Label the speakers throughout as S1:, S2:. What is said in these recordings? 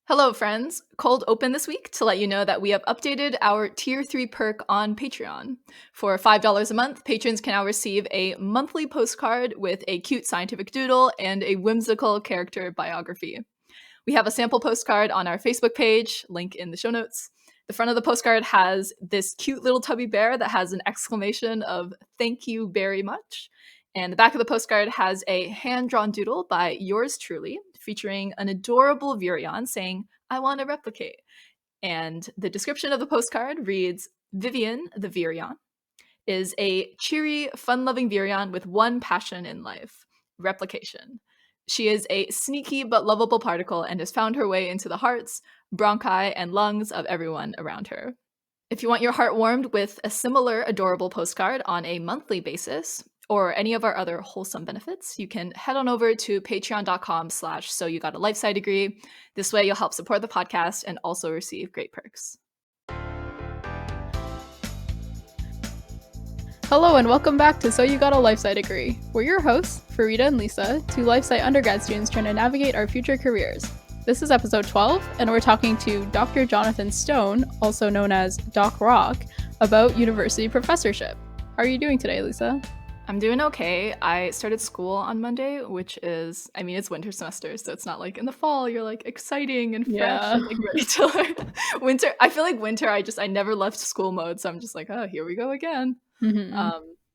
S1: Hello, friends. Cold open this week to let you know that we have updated our Tier 3 perk on Patreon. For $5 a month, patrons can now receive a monthly postcard with a cute scientific doodle and a whimsical character biography. We have a sample postcard on our Facebook page, link in the show notes. The front of the postcard has this cute little tubby bear that has an exclamation of "Thank you very much." And the back of the postcard has a hand-drawn doodle by yours truly, featuring an adorable virion saying, "I want to replicate." And the description of the postcard reads, "Vivian, the virion, is a cheery, fun-loving virion with one passion in life: replication. She is a sneaky but lovable particle and has found her way into the hearts, bronchi, and lungs of everyone around her." If you want your heart warmed with a similar adorable postcard on a monthly basis, or any of our other wholesome benefits, you can head on over to patreon.com/so-you-got-a-life-sci-degree. This way you'll help support the podcast and also receive great perks.
S2: Hello and welcome back to So You Got a Life Sci Degree. We're your hosts, Farida and Lisa, two life sci undergrad students trying to navigate our future careers. This is episode 12, and we're talking to Dr. Jonathan Stone, also known as Doc Roc, about university professorship. How are you doing today, Lisa?
S1: I'm doing okay. I started school on Monday, which is, it's winter semester, so it's not like in the fall you're like exciting and fresh and like ready to learn. Winter, I feel like winter, I never left school mode, so I'm just like, oh, here we go again.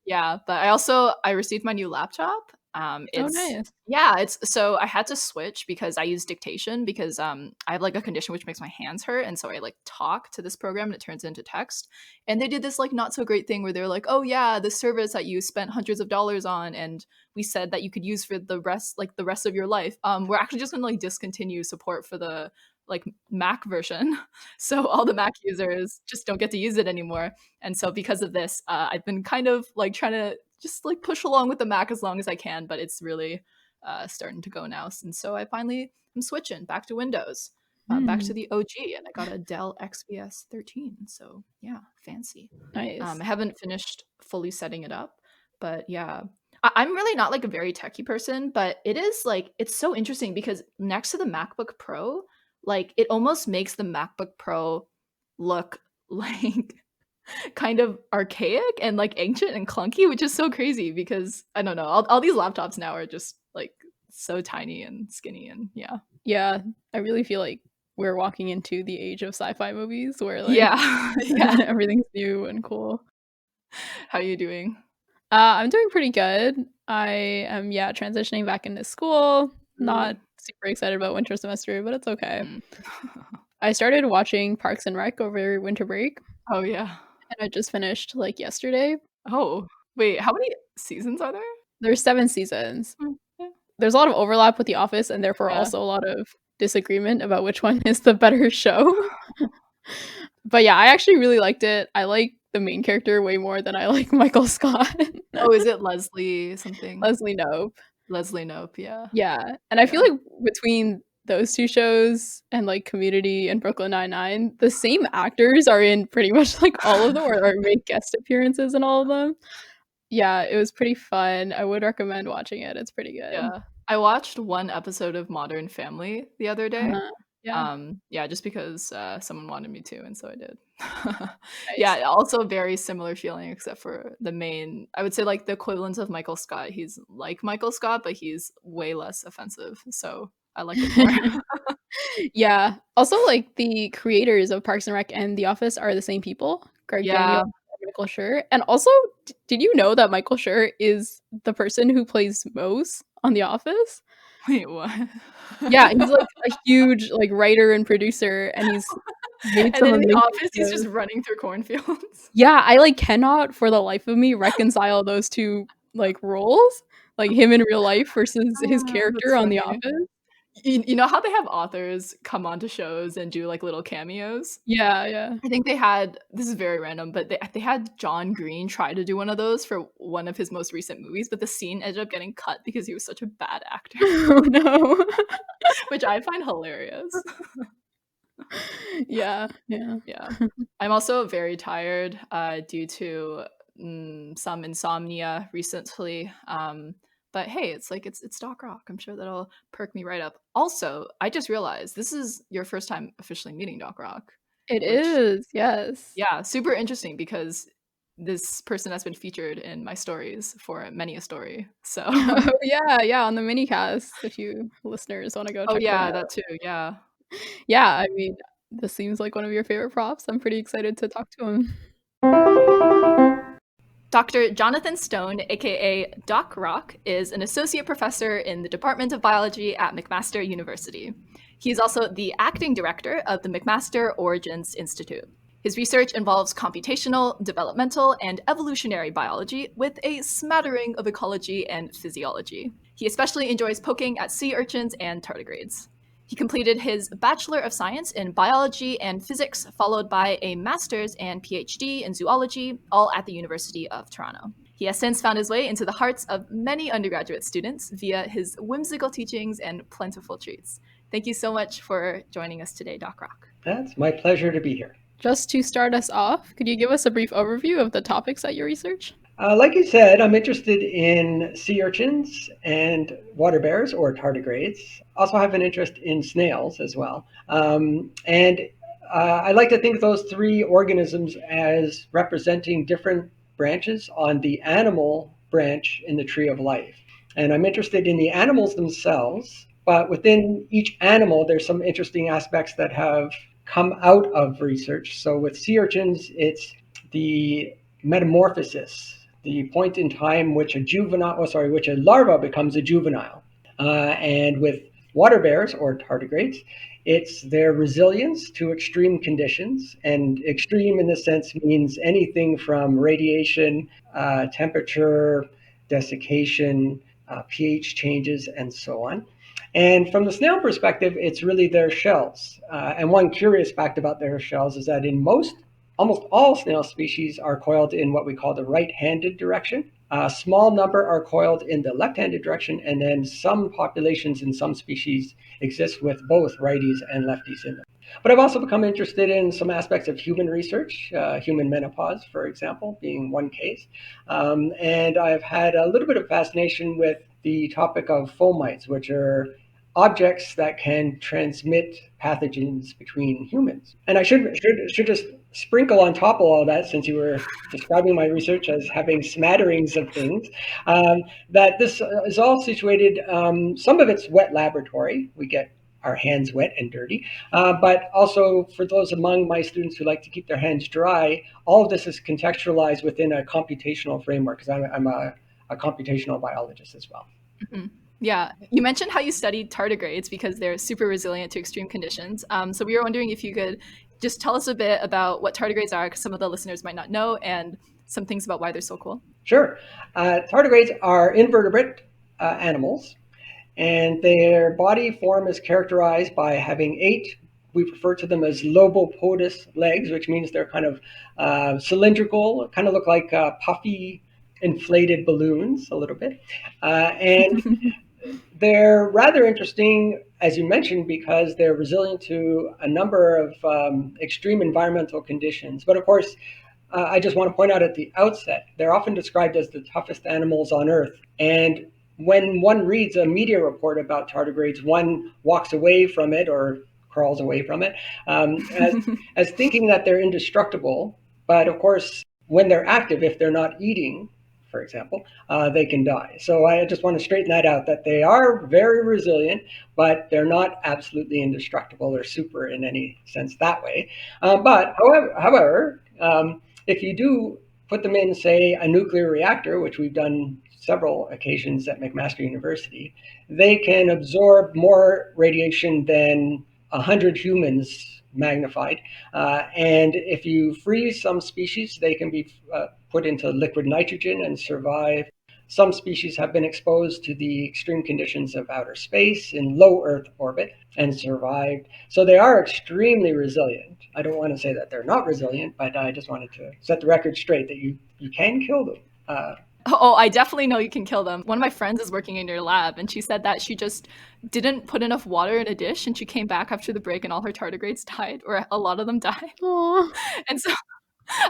S1: Yeah, but I received my new laptop.
S2: Nice.
S1: So I had to switch because I use dictation because I have like a condition which makes my hands hurt, and so I like talk to this program and it turns into text. And they did this like not so great thing where they're like, "Oh yeah, this service that you spent hundreds of dollars on and we said that you could use for the rest of your life. We're actually just gonna like discontinue support for the like Mac version." So all the Mac users just don't get to use it anymore. And so because of this, I've been kind of like trying to just like push along with the Mac as long as I can, but it's really starting to go now. And so I finally am switching back to Windows, back to the OG, and I got a Dell XPS 13. So yeah, fancy.
S2: Nice.
S1: I haven't finished fully setting it up, but yeah. I'm really not like a very techie person, but it is like, it's so interesting because next to the MacBook Pro, like it almost makes the MacBook Pro look like kind of archaic and like ancient and clunky, which is so crazy because I don't know, all these laptops now are just like so tiny and skinny, and
S2: Yeah, I really feel like we're walking into the age of sci-fi movies where like
S1: yeah.
S2: everything's new and cool.
S1: How are you doing?
S2: I'm doing pretty good. I am transitioning back into school. Not super excited about winter semester, but it's okay. I started watching Parks and Rec over winter break.
S1: Oh yeah.
S2: And I just finished like yesterday.
S1: Oh, wait, how many seasons are there?
S2: There's 7 seasons.
S1: Yeah.
S2: There's a lot of overlap with The Office and therefore also a lot of disagreement about which one is the better show. But yeah, I actually really liked it. I like the main character way more than I like Michael Scott.
S1: Oh, is it Leslie something?
S2: Leslie Knope.
S1: Leslie Knope, yeah.
S2: Yeah, and I feel like between those two shows and like Community and Brooklyn Nine-Nine, the same actors are in pretty much like all of them or make guest appearances in all of them. Yeah, it was pretty fun. I would recommend watching it. It's pretty good.
S1: Yeah. I watched one episode of Modern Family the other day.
S2: Yeah.
S1: Just because someone wanted me to, and so I did.
S2: Nice.
S1: Yeah, also very similar feeling, except for the main, I would say like the equivalent of Michael Scott. He's like Michael Scott, but he's way less offensive. So I like it more.
S2: Yeah. Also, like the creators of Parks and Rec and The Office are the same people, Greg Daniels and Michael Schur. And also, did you know that Michael Schur is the person who plays Mose on The Office?
S1: Wait, what?
S2: Yeah, he's like a huge like writer and producer, and he's made
S1: And
S2: some
S1: in The
S2: amazing
S1: Office, he's
S2: shows.
S1: just running through cornfields.
S2: Yeah, I like cannot for the life of me reconcile those two like roles, like him in real life versus his character
S1: That's
S2: on The
S1: funny.
S2: Office.
S1: You know how they have authors come onto shows and do like little cameos?
S2: Yeah.
S1: I think they had, this is very random, but they had John Green try to do one of those for one of his most recent movies, but the scene ended up getting cut because he was such a bad actor.
S2: Oh no.
S1: Which I find hilarious.
S2: Yeah.
S1: I'm also very tired due to some insomnia recently. But hey, it's Doc Roc. I'm sure that'll perk me right up. Also, I just realized this is your first time officially meeting Doc Roc,
S2: It
S1: which
S2: is, yes.
S1: yeah, super interesting because this person has been featured in my stories for many a story. So
S2: Oh, yeah, on the minicast, if you listeners want to go
S1: oh
S2: check them
S1: yeah,
S2: out.
S1: that too. Yeah.
S2: Yeah, I mean, this seems like one of your favorite props. I'm pretty excited to talk to him.
S1: Dr. Jonathan Stone, a.k.a. Doc Roc, is an associate professor in the Department of Biology at McMaster University. He is also the acting director of the McMaster Origins Institute. His research involves computational, developmental, and evolutionary biology with a smattering of ecology and physiology. He especially enjoys poking at sea urchins and tardigrades. He completed his Bachelor of Science in Biology and Physics, followed by a Master's and PhD in Zoology, all at the University of Toronto. He has since found his way into the hearts of many undergraduate students via his whimsical teachings and plentiful treats. Thank you so much for joining us today, Doc Roc.
S3: That's my pleasure to be here.
S2: Just to start us off, could you give us a brief overview of the topics that you research?
S3: Like you said, I'm interested in sea urchins and water bears or tardigrades. Also have an interest in snails as well. I like to think of those three organisms as representing different branches on the animal branch in the tree of life. And I'm interested in the animals themselves, but within each animal, there's some interesting aspects that have come out of research. So with sea urchins, it's the metamorphosis, the point in time which which a larva becomes a juvenile. And with water bears or tardigrades, it's their resilience to extreme conditions. And extreme in this sense means anything from radiation, temperature, desiccation, pH changes, and so on. And from the snail perspective, it's really their shells. And one curious fact about their shells is that in almost all snail species are coiled in what we call the right-handed direction. A small number are coiled in the left-handed direction, and then some populations in some species exist with both righties and lefties in them. But I've also become interested in some aspects of human research, human menopause, for example, being one case. And I've had a little bit of fascination with the topic of fomites, which are objects that can transmit pathogens between humans. And I should just sprinkle on top of all that, since you were describing my research as having smatterings of things, that this is all situated, some of it's wet laboratory. We get our hands wet and dirty. But also for those among my students who like to keep their hands dry, all of this is contextualized within a computational framework, because I'm a computational biologist as well.
S1: Mm-hmm. Yeah, you mentioned how you studied tardigrades because they're super resilient to extreme conditions. So we were wondering if you could just tell us a bit about what tardigrades are, because some of the listeners might not know, and some things about why they're so cool.
S3: Sure. Tardigrades are invertebrate animals, and their body form is characterized by having 8, we refer to them as lobopodous legs, which means they're kind of cylindrical, kind of look like puffy, inflated balloons a little bit. And they're rather interesting, as you mentioned, because they're resilient to a number of extreme environmental conditions. But of course, I just want to point out at the outset, they're often described as the toughest animals on Earth. And when one reads a media report about tardigrades, one walks away from it or crawls away from it as thinking that they're indestructible. But of course, when they're active, if they're not eating, for example, they can die. So I just want to straighten that out, that they are very resilient, but they're not absolutely indestructible or super in any sense that way. But however, if you do put them in, say, a nuclear reactor, which we've done several occasions at McMaster University, they can absorb more radiation than 100 humans magnified. And if you freeze some species, they can be put into liquid nitrogen and survive. Some species have been exposed to the extreme conditions of outer space in low Earth orbit and survived. So they are extremely resilient. I don't want to say that they're not resilient, but I just wanted to set the record straight that you can kill them.
S1: Oh, I definitely know you can kill them. One of my friends is working in your lab, and she said that she just didn't put enough water in a dish, and she came back after the break, and all her tardigrades died, or a lot of them died.
S2: Aww.
S1: And so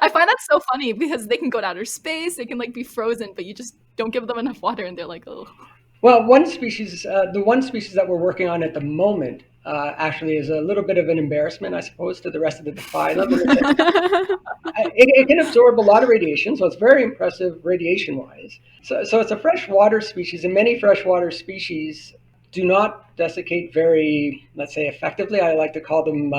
S1: I find that so funny because they can go to outer space, they can like be frozen, but you just don't give them enough water and they're like, oh.
S3: Well, one species, the one species that we're working on at the moment, actually is a little bit of an embarrassment, I suppose, to the rest of the phylum. It can absorb a lot of radiation, so it's very impressive radiation-wise. So it's a freshwater species, and many freshwater species do not desiccate very, let's say, effectively. I like to call them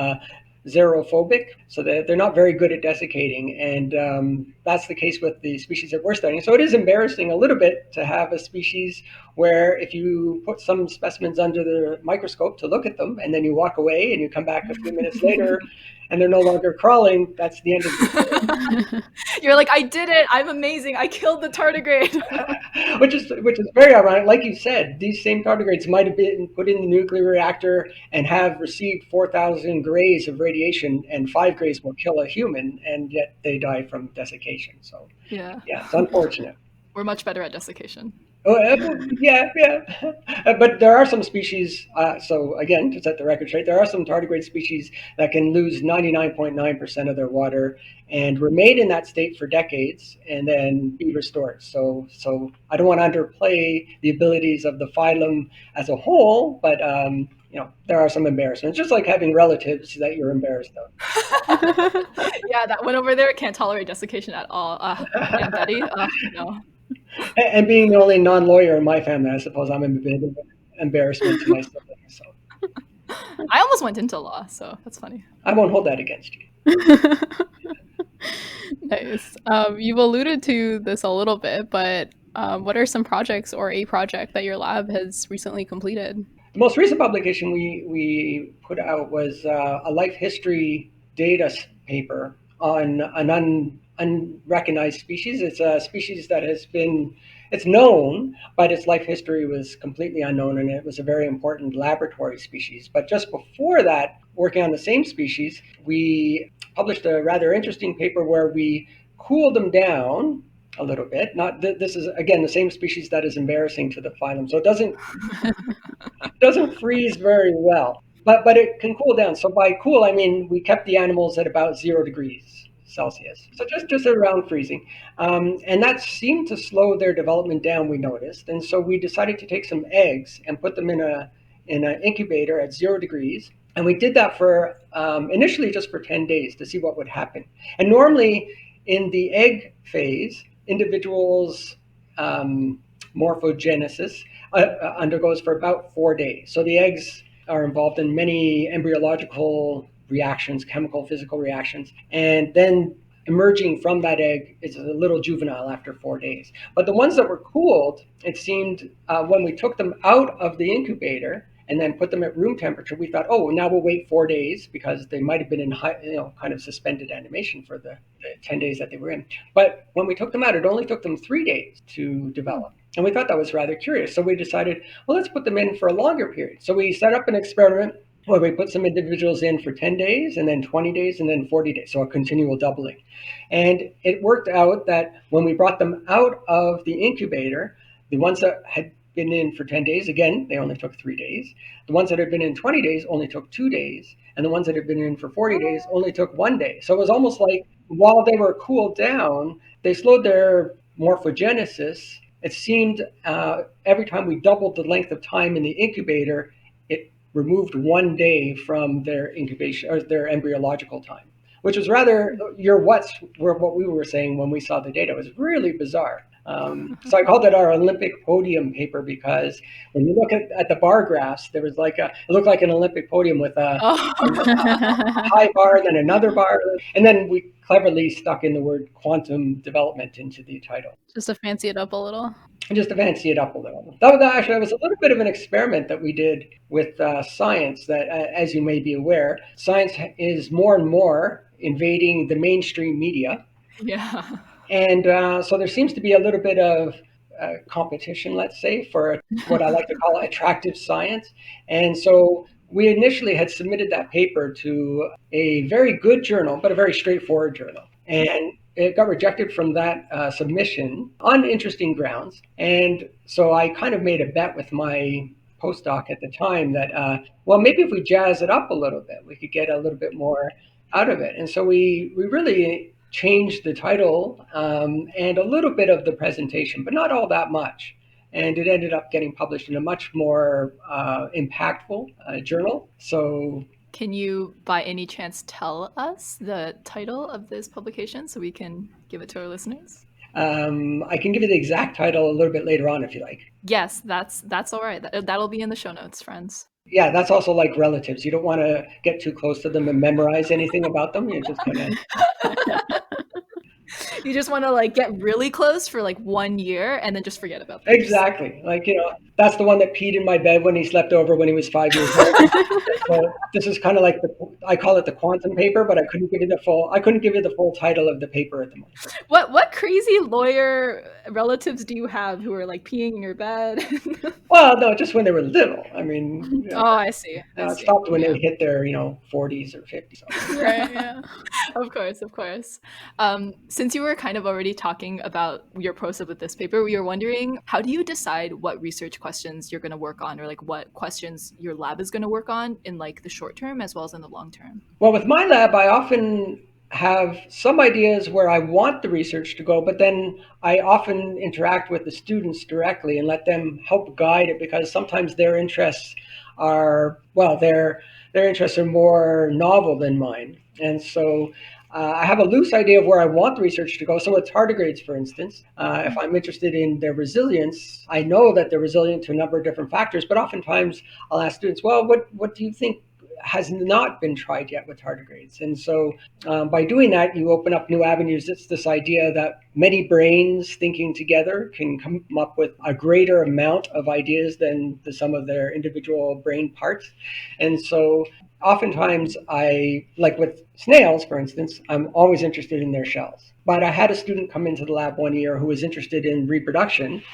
S3: xerophobic, so they're not very good at desiccating, and that's the case with the species that we're studying. So it is embarrassing a little bit to have a species where if you put some specimens under the microscope to look at them, and then you walk away and you come back a few minutes later, and they're no longer crawling, that's the end of the story.
S1: You're like, I did it. I'm amazing. I killed the tardigrade.
S3: which is very ironic. Like you said, these same tardigrades might have been put in the nuclear reactor and have received 4,000 grays of radiation, and 5 grays will kill a human, and yet they die from desiccation. So
S1: yeah,
S3: it's unfortunate.
S1: We're much better at desiccation.
S3: Oh, yeah. But there are some species, so again, to set the record straight, there are some tardigrade species that can lose 99.9% of their water and remain in that state for decades and then be restored. So I don't want to underplay the abilities of the phylum as a whole, but there are some embarrassments, just like having relatives that you're embarrassed of.
S1: Yeah, that one over there can't tolerate desiccation at all. Aunt Betty, no.
S3: And being the only non-lawyer in my family, I suppose I'm a bit of an embarrassment to my siblings. So
S1: I almost went into law, so that's funny.
S3: I won't hold that against you.
S2: Nice. You've alluded to this a little bit, but what are some projects or a project that your lab has recently completed?
S3: The most recent publication we put out was a life history data paper on an unrecognized species. It's a species that it's known, but its life history was completely unknown, and it was a very important laboratory species. But just before that, working on the same species, we published a rather interesting paper where we cooled them down a little bit. This is again the same species that is embarrassing to the phylum, so it doesn't freeze very well, but it can cool down. So by cool, I mean we kept the animals at about 0 degrees Celsius, so just around freezing, and that seemed to slow their development down. We noticed, and so we decided to take some eggs and put them in an incubator at 0 degrees. And we did that for initially just for 10 days to see what would happen. And normally in the egg phase, individuals' morphogenesis undergoes for about 4 days. So the eggs are involved in many embryological reactions, chemical, physical reactions, and then emerging from that egg is a little juvenile after 4 days. But the ones that were cooled, it seemed when we took them out of the incubator and then put them at room temperature, we thought, oh, now we'll wait 4 days because they might have been in kind of suspended animation for the 10 days that they were in. But when we took them out, it only took them 3 days to develop. And we thought that was rather curious. So we decided, well, let's put them in for a longer period. So we set up an experiment where we put some individuals in for 10 days and then 20 days and then 40 days. So a continual doubling. And it worked out that when we brought them out of the incubator, the ones that had been in for 10 days, again, they only took 3 days. The ones that had been in 20 days only took 2 days. And the ones that had been in for 40 days only took 1 day. So it was almost like while they were cooled down, they slowed their morphogenesis. It seemed every time we doubled the length of time in the incubator, it removed 1 day from their incubation or their embryological time, which was rather what we were saying when we saw the data. It was really bizarre. So I called it our Olympic podium paper because when you look at the bar graphs, there was it looked like an Olympic podium with a high bar, then another bar, and then we cleverly stuck in the word quantum development into the title.
S2: Just to fancy it up a little.
S3: Just to fancy it up a little. That was a little bit of an experiment that we did with science that, as you may be aware, science is more and more invading the mainstream media.
S1: Yeah.
S3: And so there seems to be a little bit of competition, let's say, for what I like to call attractive science. And so we initially had submitted that paper to a very good journal, but a very straightforward journal. And it got rejected from that submission on interesting grounds. And so I kind of made a bet with my postdoc at the time that, well, maybe if we jazz it up a little bit, we could get a little bit more out of it. And so we really changed the title and a little bit of the presentation, but not all that much. And it ended up getting published in a much more impactful journal. So,
S1: can you by any chance tell us the title of this publication so we can give it to our listeners?
S3: I can give you the exact title a little bit later on if you like.
S1: Yes, that's all right. That'll be in the show notes, friends.
S3: Yeah, that's also like relatives. You don't want to get too close to them and memorize anything about them. You just kind of
S1: You just want to like get really close for like 1 year and then just forget about them.
S3: exactly, like, that's the one that peed in my bed when he slept over when he was 5 years old. So this is kind of like I call it the quantum paper, but I couldn't give you the full title of the paper at the moment.
S1: What crazy lawyer relatives do you have who are like peeing in your bed?
S3: Well, no, just when they were little. I mean,
S1: Oh, I see.
S3: it stopped when they hit their 40s or 50s.
S2: Right, yeah.
S1: Of course. Since you were kind of already talking about your process with this paper, we were wondering, how do you decide what research questions you're going to work on, or like what questions your lab is going to work on in like the short term as well as in the long term?
S3: Well, with my lab, I often have some ideas where I want the research to go, but then I often interact with the students directly and let them help guide it, because sometimes their interests are, well, their interests are more novel than mine. And so I have a loose idea of where I want the research to go. So with tardigrades, for instance, if I'm interested in their resilience, I know that they're resilient to a number of different factors, but oftentimes I'll ask students, well, what do you think has not been tried yet with tardigrades? And so by doing that, you open up new avenues. It's this idea that many brains thinking together can come up with a greater amount of ideas than the sum of their individual brain parts. And so oftentimes like with snails, for instance, I'm always interested in their shells. But I had a student come into the lab one year who was interested in reproduction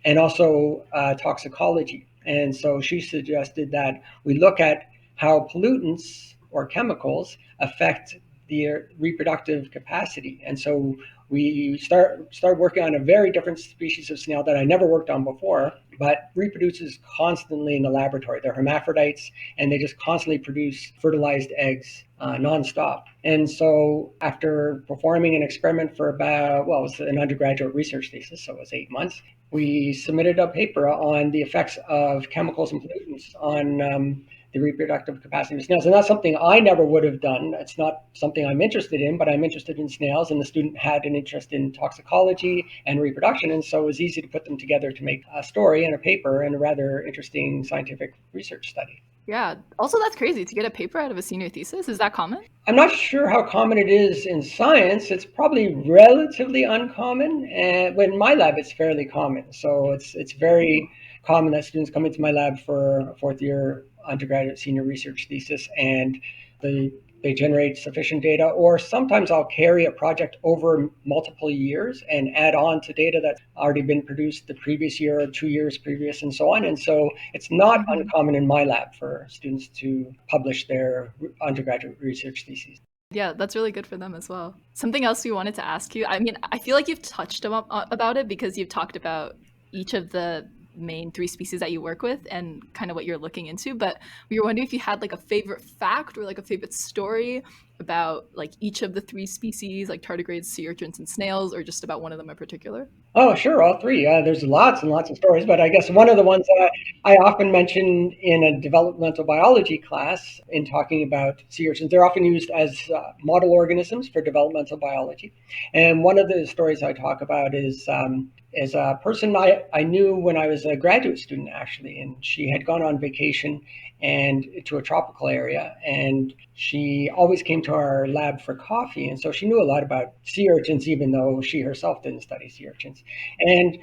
S3: and also toxicology. And so she suggested that we look at how pollutants or chemicals affect the reproductive capacity. And so we start working on a very different species of snail that I never worked on before, but reproduces constantly in the laboratory. They're hermaphrodites, and they just constantly produce fertilized eggs nonstop. And so after performing an experiment for about, well, it was an undergraduate research thesis, so it was 8 months, we submitted a paper on the effects of chemicals and pollutants on the reproductive capacity of snails. And that's something I never would have done. It's not something I'm interested in, but I'm interested in snails, and the student had an interest in toxicology and reproduction. And so it was easy to put them together to make a story and a paper and a rather interesting scientific research study.
S1: Yeah. Also, that's crazy to get a paper out of a senior thesis. Is that common?
S3: I'm not sure how common it is in science. It's probably relatively uncommon. And in my lab, it's fairly common. So it's very common that students come into my lab for a fourth year undergraduate senior research thesis, and they generate sufficient data, or sometimes I'll carry a project over multiple years and add on to data that's already been produced the previous year or 2 years previous, and so on. And so it's not uncommon in my lab for students to publish their undergraduate research theses.
S1: Yeah, that's really good for them as well. Something else we wanted to ask you, I mean, I feel like you've touched about it because you've talked about each of the main 3 species that you work with and kind of what you're looking into, but we were wondering if you had like a favorite fact or like a favorite story about like each of the 3 species, like tardigrades, sea urchins, and snails, or just about one of them in particular.
S3: Oh, sure, all 3. There's lots and lots of stories, but I guess one of the ones that I often mention in a developmental biology class in talking about sea urchins, they're often used as model organisms for developmental biology. And one of the stories I talk about is a person I knew when I was a graduate student, actually, and she had gone on vacation and to a tropical area, and she always came to our lab for coffee, and so she knew a lot about sea urchins, even though she herself didn't study sea urchins. And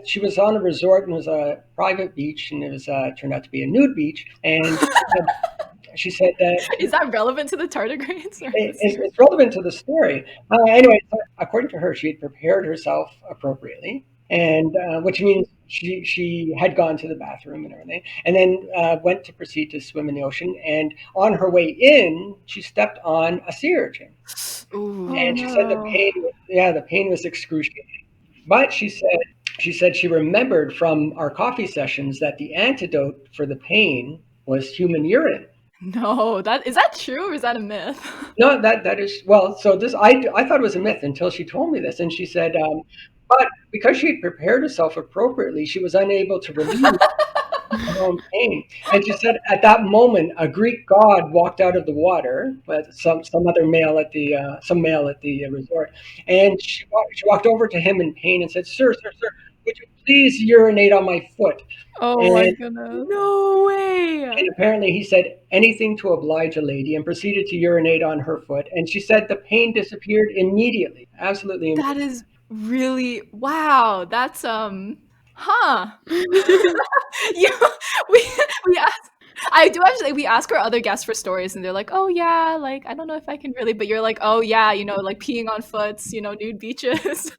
S3: she was on a resort, and it was a private beach, and it was turned out to be a nude beach, and she said that
S1: Is that relevant to the tardigrades?
S3: it's relevant to the story. Anyway, so according to her, she had prepared herself appropriately, and which means she had gone to the bathroom and everything, and then went to proceed to swim in the ocean. And on her way in, she stepped on a sea urchin.
S1: Ooh.
S3: And she said the pain was excruciating. But she said she remembered from our coffee sessions that the antidote for the pain was human urine.
S1: No, is that true or is that a myth?
S3: No, that is well. So this I thought it was a myth until she told me this, and she said, but because she had prepared herself appropriately, she was unable to relieve her own pain. And she said at that moment, a Greek god walked out of the water, but some other male at the some male at the resort, and she walked over to him in pain and said, "Sir, would you please urinate on my foot?"
S2: Oh my
S3: And
S2: goodness.
S1: No way.
S3: apparently he said anything to oblige a lady and proceeded to urinate on her foot. And she said the pain disappeared immediately, absolutely
S1: That
S3: immediately.
S1: is really wow. That's huh. You we we ask I do actually we ask our other guests for stories and they're like, "Oh yeah, like I don't know if I can really," but you're like, "Oh yeah, like peeing on foots, nude beaches."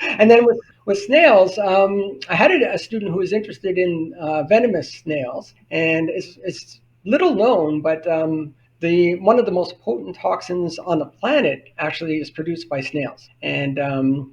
S3: And then with snails, I had a student who was interested in venomous snails, and it's little known, but the one of the most potent toxins on the planet actually is produced by snails. And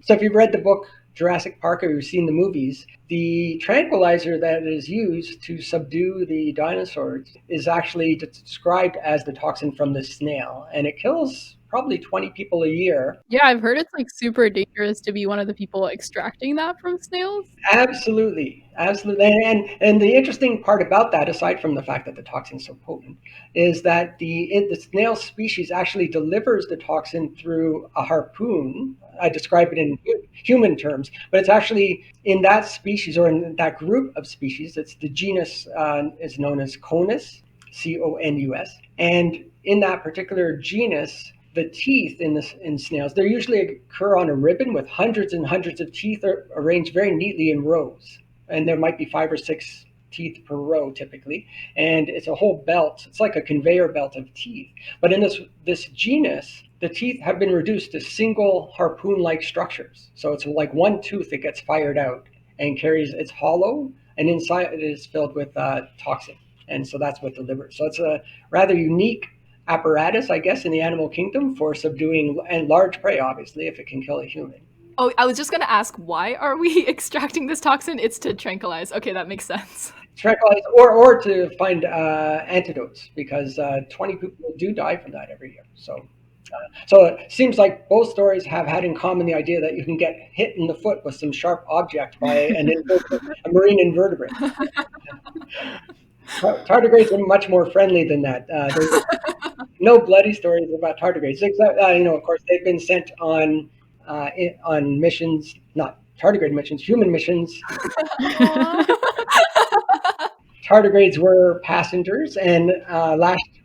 S3: so, if you've read the book Jurassic Park or you've seen the movies, the tranquilizer that is used to subdue the dinosaurs is actually described as the toxin from the snail, and it kills probably 20 people a year.
S2: Yeah, I've heard it's like super dangerous to be one of the people extracting that from snails.
S3: Absolutely, absolutely. And the interesting part about that, aside from the fact that the toxin is so potent, is that the snail species actually delivers the toxin through a harpoon. I describe it in human terms, but it's actually in that species or in that group of species. It's the genus is known as Conus, Conus, and in that particular genus, the teeth in snails, they usually occur on a ribbon with hundreds and hundreds of teeth arranged very neatly in rows. And there might be 5 or 6 teeth per row typically. And it's a whole belt. It's like a conveyor belt of teeth. But in this genus, the teeth have been reduced to single harpoon-like structures. So it's like one tooth that gets fired out and it's hollow, and inside it is filled with toxin. And so that's what delivers. So it's a rather unique apparatus, I guess, in the animal kingdom for subduing and large prey, obviously, if it can kill a human.
S1: Oh, I was just going to ask, why are we extracting this toxin? It's to tranquilize. Okay, that makes sense.
S3: Tranquilize or to find antidotes, because 20 people do die from that every year. So it seems like both stories have had in common the idea that you can get hit in the foot with some sharp object by a marine invertebrate. Tardigrades are much more friendly than that. There's no bloody stories about tardigrades. Except, of course, they've been sent on missions, not tardigrade missions, human missions. Tardigrades were passengers, and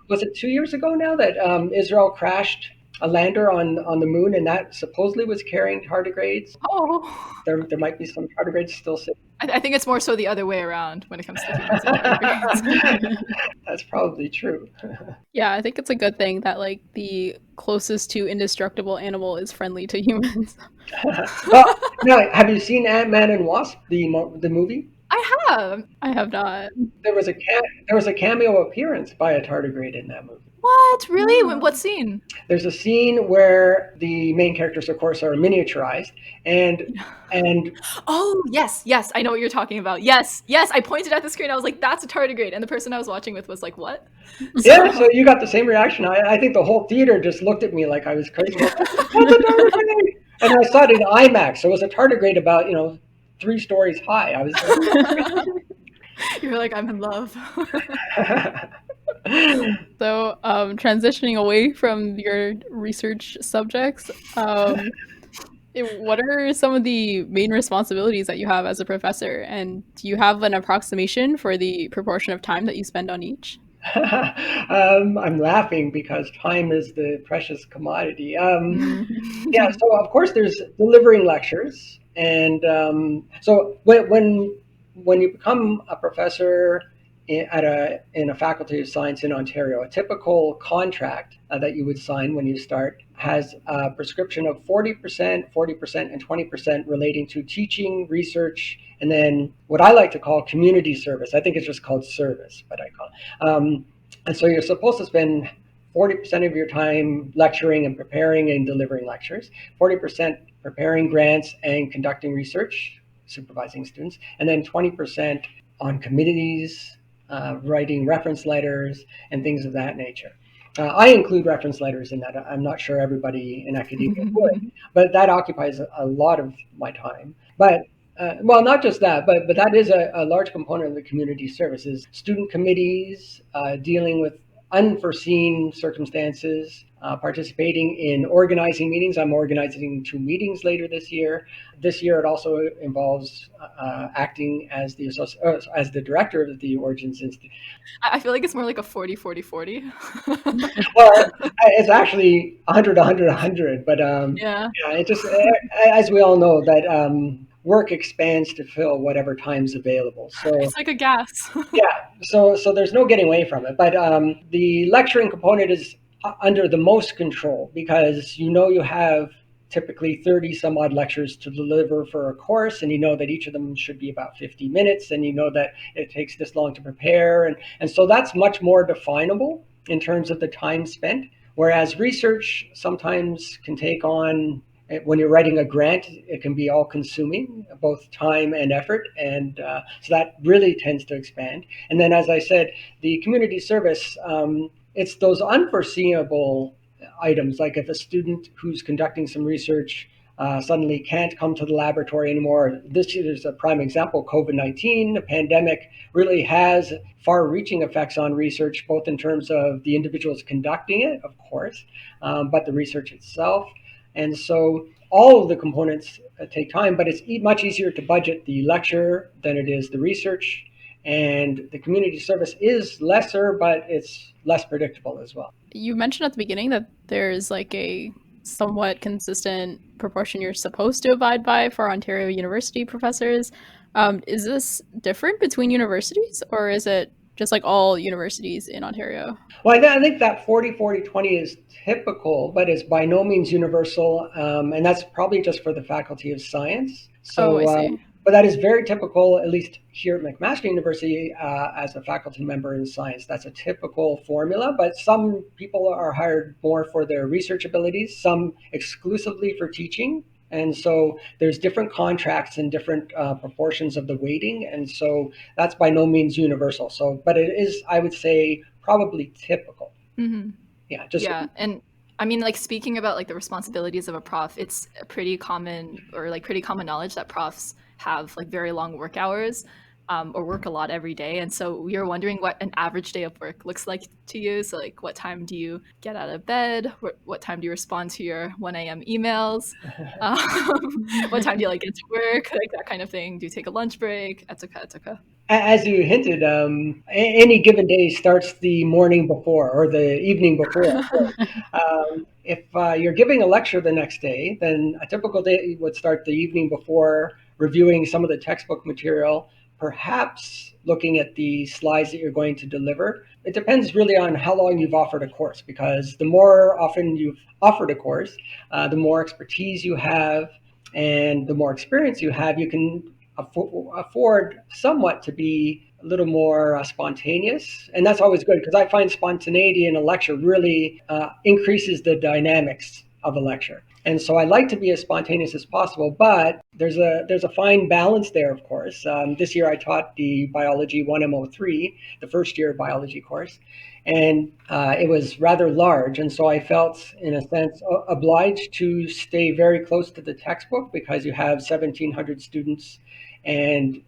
S3: was it 2 years ago now that Israel crashed a lander on the moon, and that supposedly was carrying tardigrades.
S1: Oh.
S3: There might be some tardigrades still sitting.
S1: I think it's more so the other way around when it comes to humans and tardigrades.
S3: That's probably true.
S2: Yeah, I think it's a good thing that like the closest to indestructible animal is friendly to humans.
S3: Well, now, have you seen Ant-Man and Wasp, the movie?
S1: I have.
S2: I have not.
S3: There was a cameo appearance by a tardigrade in that movie.
S1: What? Really? What scene?
S3: There's a scene where the main characters, of course, are miniaturized, and
S1: oh yes, I know what you're talking about. Yes, I pointed at the screen. I was like, "That's a tardigrade," and the person I was watching with was like, "What?"
S3: Yeah, so you got the same reaction. I think the whole theater just looked at me like I was crazy. That's a tardigrade, and I saw it in IMAX. So it was a tardigrade about 3 stories high. I was.
S2: You were like, I'm in love. So, transitioning away from your research subjects, what are some of the main responsibilities that you have as a professor? And do you have an approximation for the proportion of time that you spend on each?
S3: I'm laughing because time is the precious commodity. Yeah, so of course there's delivering lectures, and so when you become a professor in a faculty of science in Ontario, a typical contract that you would sign when you start has a prescription of 40%, 40%, and 20% relating to teaching, research, and then what I like to call community service. I think it's just called service, but I call it. And so you're supposed to spend 40% of your time lecturing and preparing and delivering lectures, 40% preparing grants and conducting research, supervising students, and then 20% on committees, writing reference letters and things of that nature. I include reference letters in that. I'm not sure everybody in academia would, but that occupies a lot of my time. But well, not just that, but that is a large component of the community services. Student committees dealing with unforeseen circumstances, participating in organizing meetings. I'm organizing 2 meetings later this year. This year, it also involves acting as the director of the Origins Institute.
S1: I feel like it's more like a 40-40-40.
S3: Well, it's actually 100, 100, 100, but
S1: Yeah.
S3: yeah, it just, as we all know, that work expands to fill whatever time's available. So
S1: It's like a gas.
S3: yeah, so there's no getting away from it. But the lecturing component is under the most control because you have typically 30 some odd lectures to deliver for a course, and you know that each of them should be about 50 minutes, and you know that it takes this long to prepare, and so that's much more definable in terms of the time spent. Whereas research sometimes can take on, when you're writing a grant, it can be all consuming, both time and effort. And so that really tends to expand. And then, as I said, the community service, it's those unforeseeable items, like if a student who's conducting some research suddenly can't come to the laboratory anymore. This is a prime example. COVID-19, the pandemic, really has far-reaching effects on research, both in terms of the individuals conducting it, of course, but the research itself. And so all of the components take time, but it's much easier to budget the lecture than it is the research. And the community service is lesser, but it's less predictable as well.
S2: You mentioned at the beginning that there's like a somewhat consistent proportion you're supposed to abide by for Ontario University professors. Is this different between universities, or is it just like all universities in Ontario?
S3: Well, I think that 40-40-20 is typical, but it's by no means universal. And that's probably just for the Faculty of Science.
S2: Oh, I
S3: So,
S2: see.
S3: but that is very typical, at least here at McMaster University, as a faculty member in science. That's a typical formula, but some people are hired more for their research abilities, some exclusively for teaching. And so there's different contracts and different proportions of the weighting. And so that's by no means universal. So, but it is, I would say, probably typical.
S1: Mm-hmm.
S3: Yeah, just
S1: Yeah, and I mean, like speaking about like the responsibilities of a prof, it's pretty common or like pretty common knowledge that profs have like very long work hours, or work a lot every day. And so we were wondering what an average day of work looks like to you. So like, what time do you get out of bed? What time do you respond to your 1 a.m. emails? Um, what time do you like get to work? Like that kind of thing. Do you take a lunch break? Etc. Etc.
S3: as you hinted, any given day starts the morning before or the evening before. If you're giving a lecture the next day, then a typical day would start the evening before, reviewing some of the textbook material, perhaps looking at the slides that you're going to deliver. It depends really on how long you've offered a course, because the more often you've offered a course, the more expertise you have and the more experience you have, you can afford somewhat to be a little more spontaneous. And that's always good, because I find spontaneity in a lecture really increases the dynamics of a lecture. And so I like to be as spontaneous as possible, but there's a fine balance there, of course. This year I taught the Biology 1M03, the first year biology course, and it was rather large. And so I felt, in a sense, obliged to stay very close to the textbook, because you have 1,700 students. And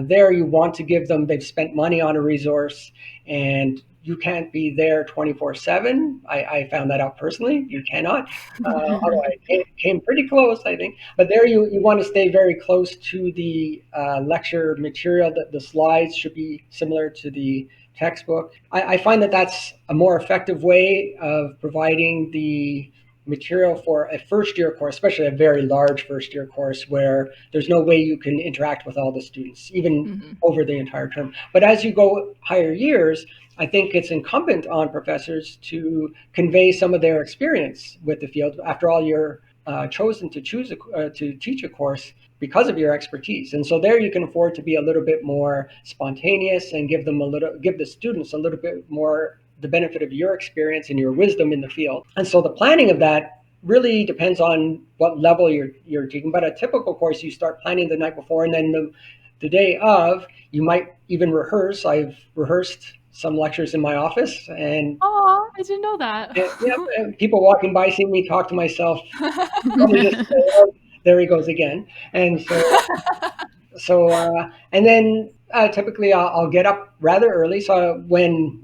S3: there you want to give them, they've spent money on a resource, and you can't be there 24/7. I found that out personally. You cannot. Although I came pretty close, I think. But there you want to stay very close to the lecture material. That the slides should be similar to the textbook. I find that that's a more effective way of providing the material for a first year course, especially a very large first year course where there's no way you can interact with all the students, even over the entire term. But as you go higher years, I think it's incumbent on professors to convey some of their experience with the field. After all, you're chosen to to teach a course because of your expertise, and so there you can afford to be a little bit more spontaneous and give the students a little bit more the benefit of your experience and your wisdom in the field. And so the planning of that really depends on what level you're taking. But a typical course, you start planning the night before, and then the day of, you might even rehearse. I've rehearsed some lectures in my office, and
S1: Oh, I didn't know that.
S3: people walking by seeing me talk to myself, probably just say, oh, there he goes again. And and then typically I'll get up rather early. So when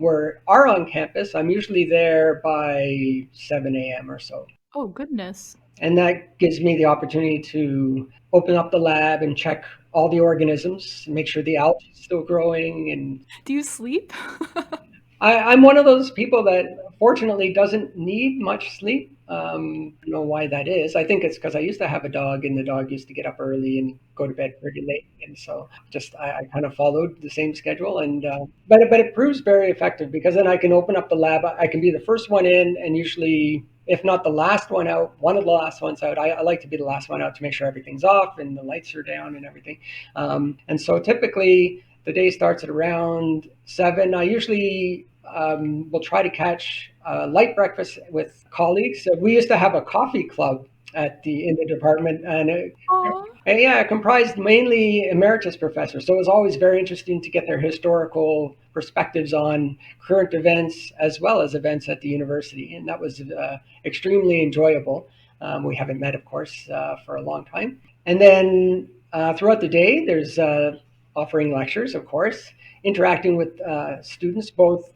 S3: are on campus, I'm usually there by 7 a.m. or so.
S1: Oh, goodness.
S3: And that gives me the opportunity to open up the lab and check all the organisms, make sure the algae is still growing. And
S1: Do you sleep?
S3: I'm one of those people that fortunately doesn't need much sleep. I don't know why that is. I think it's because I used to have a dog, and the dog used to get up early and go to bed pretty late, and so I kind of followed the same schedule. And but it proves very effective because then I can open up the lab. I can be the first one in, and usually, if not the last one out, one of the last ones out. I like to be the last one out to make sure everything's off and the lights are down and everything. And so typically the day starts at around 7. I usually will try to catch a light breakfast with colleagues. We used to have a coffee club in the department, and it comprised mainly emeritus professors. So it was always very interesting to get their historical perspectives on current events as well as events at the university, and that was extremely enjoyable. We haven't met, of course, for a long time. And then throughout the day, there's offering lectures, of course, interacting with students, both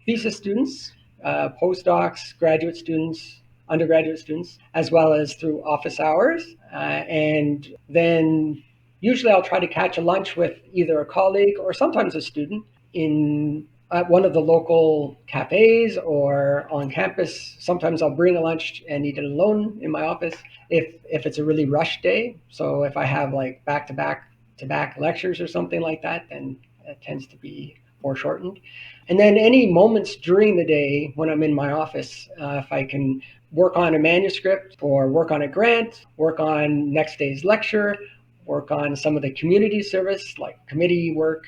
S3: thesis students, postdocs, graduate students, undergraduate students, as well as through office hours. And then usually I'll try to catch a lunch with either a colleague or sometimes a student at one of the local cafes or on campus. Sometimes I'll bring a lunch and eat it alone in my office if it's a really rush day. So if I have like back lectures or something like that, then it tends to be foreshortened. And then any moments during the day when I'm in my office, if I can work on a manuscript or work on a grant, work on next day's lecture, work on some of the community service like committee work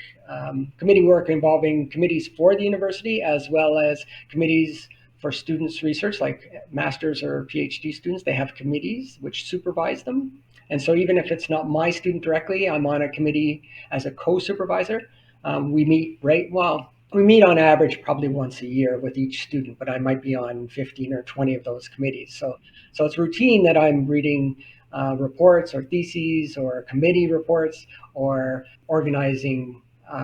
S3: involving committees for the university as well as committees for students' research like master's or PhD students. They have committees which supervise them. And so even if it's not my student directly, I'm on a committee as a co-supervisor. We meet on average probably once a year with each student, but I might be on 15 or 20 of those committees. So it's routine that I'm reading reports or theses or committee reports or organizing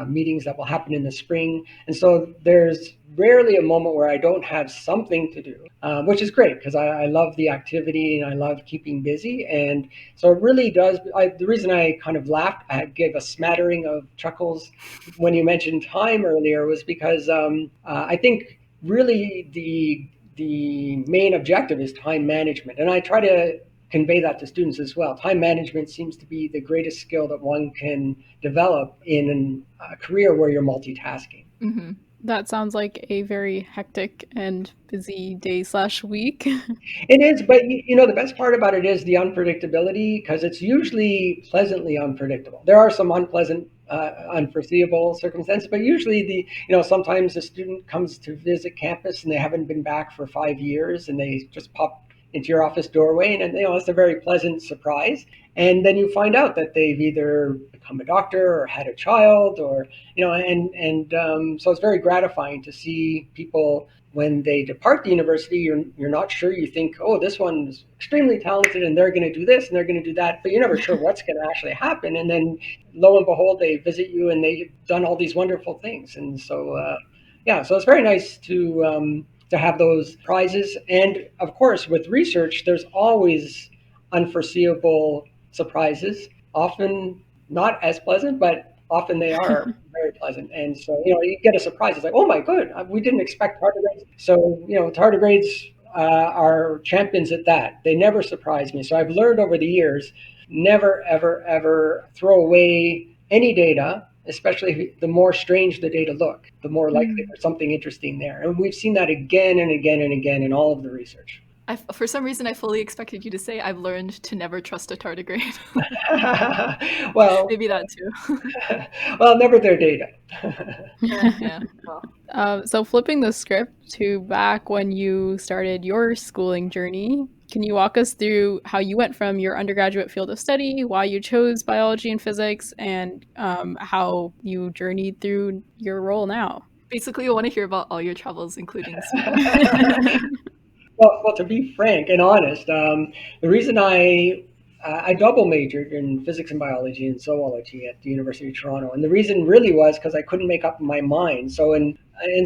S3: meetings that will happen in the spring. And so there's rarely a moment where I don't have something to do, which is great because I love the activity and I love keeping busy. And so it really does. The reason I kind of laughed, I gave a smattering of chuckles when you mentioned time earlier was because I think really the main objective is time management. And I try to convey that to students as well. Time management seems to be the greatest skill that one can develop in a career where you're multitasking.
S2: Mm-hmm. That sounds like a very hectic and busy day/week.
S3: It is, but the best part about it is the unpredictability because it's usually pleasantly unpredictable. There are some unpleasant, unforeseeable circumstances, but usually sometimes a student comes to visit campus and they haven't been back for 5 years and they just pop into your office doorway, and it's a very pleasant surprise. And then you find out that they've either become a doctor or had a child, or so it's very gratifying to see people when they depart the university. You're not sure. You think, oh, this one's extremely talented, and they're going to do this and they're going to do that, but you're never sure what's going to actually happen. And then, lo and behold, they visit you and they've done all these wonderful things. And so, so it's very nice to have those prizes. And of course, with research, there's always unforeseeable surprises, often not as pleasant, but often they are very pleasant. And so, you get a surprise. It's like, oh my good, we didn't expect tardigrades. So, tardigrades are champions at that. They never surprise me. So I've learned over the years, never, ever, ever throw away any data, especially the more strange the data look, the more likely there's something interesting there. And we've seen that again and again and again in all of the research.
S1: For some reason, I fully expected you to say, I've learned to never trust a tardigrade.
S3: Well,
S1: maybe that too.
S3: Well, never their data.
S1: Yeah. Well.
S2: So flipping the script to back when you started your schooling journey, Can you walk us through how you went from your undergraduate field of study, why you chose biology and physics, and how you journeyed through your role now?
S1: Basically, I want to hear about all your travels, including Sweden.
S3: Well, to be frank and honest, the reason I double majored in physics and biology and zoology at the University of Toronto, and the reason really was because I couldn't make up my mind. So in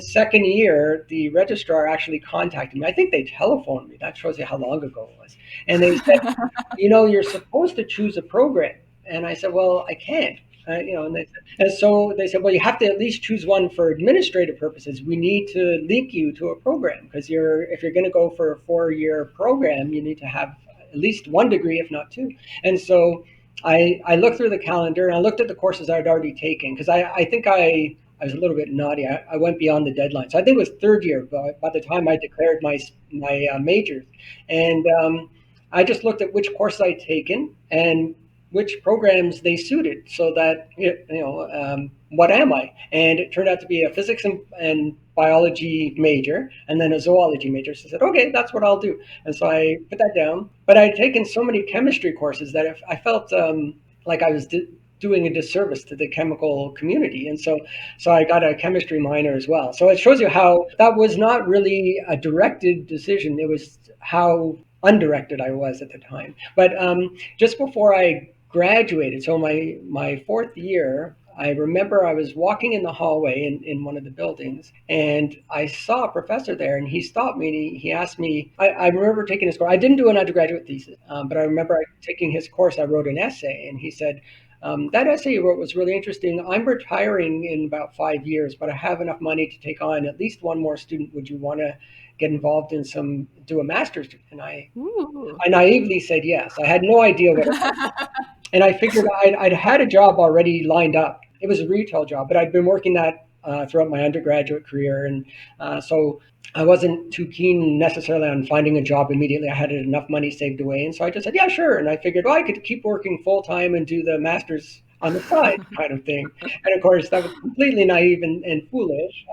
S3: second year, the registrar actually contacted me. I think they telephoned me. That shows you how long ago it was. And they said, you're supposed to choose a program. And I said, well, I can't. And so they said, well, you have to at least choose one for administrative purposes. We need to link you to a program because if you're going to go for a 4-year program, you need to have at least one degree, if not two. And so I looked through the calendar and I looked at the courses I'd already taken because I think I was a little bit naughty. I went beyond the deadline. So I think it was third year by the time I declared my majors. And I just looked at which courses I'd taken and which programs they suited so that, what am I? And it turned out to be a physics and biology major and then a zoology major. So I said, okay, that's what I'll do. And so I put that down. But I'd taken so many chemistry courses that I felt like I was doing a disservice to the chemical community. And so I got a chemistry minor as well. So it shows you how that was not really a directed decision. It was how undirected I was at the time. But just before I graduated, so my fourth year, I remember I was walking in the hallway in one of the buildings, and I saw a professor there, and he stopped me, and he asked me, I remember taking his course. I didn't do an undergraduate thesis, but I remember taking his course. I wrote an essay, and he said, that essay you wrote was really interesting. I'm retiring in about 5 years, but I have enough money to take on at least one more student. Would you want to get involved in do a master's? And I naively said yes. I had no idea what it was. And I figured I'd had a job already lined up. It was a retail job, but I'd been working that throughout my undergraduate career. And so I wasn't too keen necessarily on finding a job immediately. I had enough money saved away. And so I just said, yeah, sure. And I figured, I could keep working full time and do the master's on the side kind of thing. And of course, that was completely naive and foolish.